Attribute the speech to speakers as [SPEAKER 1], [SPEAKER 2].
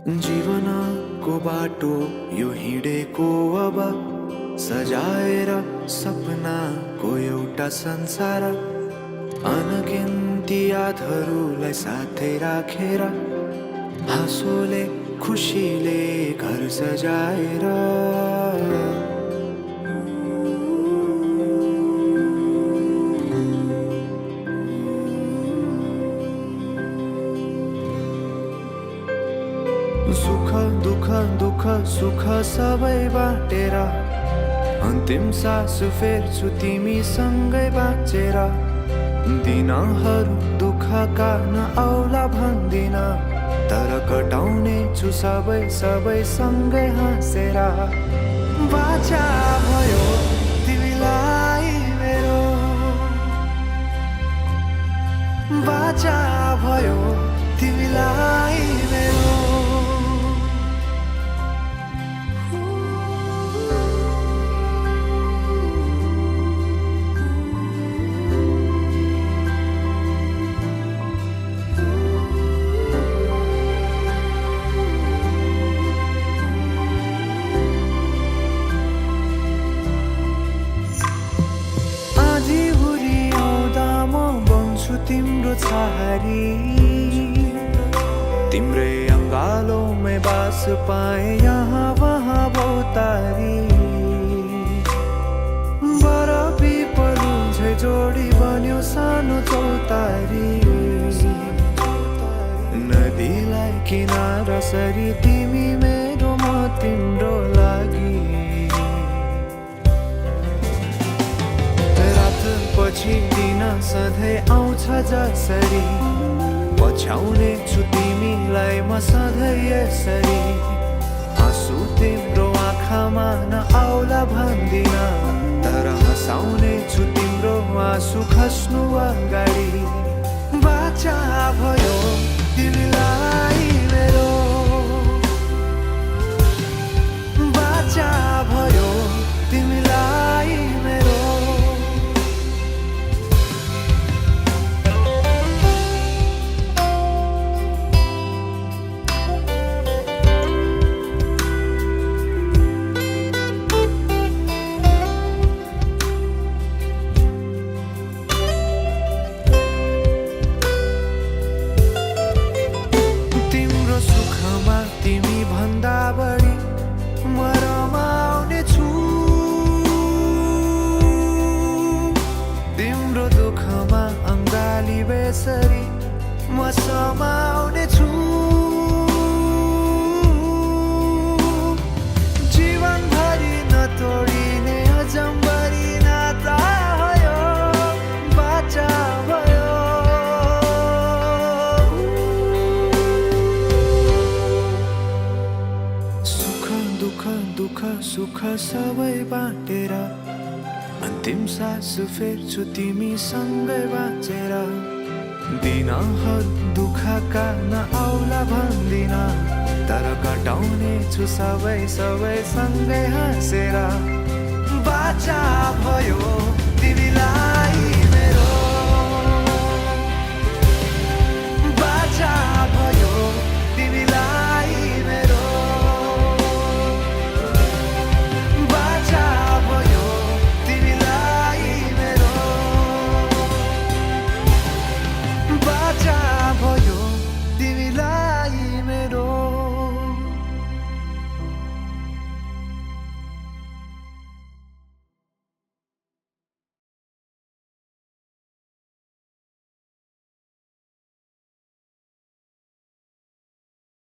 [SPEAKER 1] जीवनको बाटो यो हिँडेको अब सजाएर सपनाको एउटा संसार, अनगिन्ती यादहरूलाई साथै राखेर हाँसोले खुसीले घर सजाएर सुख दुःख दुःख सुख सबै बाटेर अन्तिम सास फेर्छु तिमीसँगै बाँचेर। दिनहरू दुःखका नआउला भन्दिन, तर कटाउने छु सबै सबै सँगै हाँसेर। बाचा भयो तिमीलाई मेरो, बाचा भयो तिमीलाई मेरो। तिम्रो छहारी तिम्रै अङ्गालोमै बास पाए यहाँ वहाँ बहुतारी। बरफी पलुझै जोडी बन्यो सानो चौतारी, नदीलाई किनारा सरी तिमी मेरो म तिम्रो लागि। पछि दिन सधैँ आउँछ जसरी, पछ्याउने छु तिमीलाई म सधैँ यसरी। आँसु तिम्रो आँखामा नआउला भन्दिन, तर हँसाउने छु तिम्रो आँसु खस्नु अगाडि। बाचा भयो तिमीलाई मेरो, बाचा भयो तिमीलाई मेरो। तिमी भन्दा बढी म रमाउने छु, तिम्रो दुःखमा अङ्गाली बेसरी म समाउने छु। जीवनभरि नतोडिने अजम्बरी नाता भयो, बाचा भयो। दुःख सुख सबै बाटेर अन्तिम सास फेर्छु तिमीसँगै बाँचेर। दिनहरू दुःखका नआउला भन्दिन, तर कटाउने छु सबै सबै सँगै हाँसेर। बाचा भयो तिमीलाई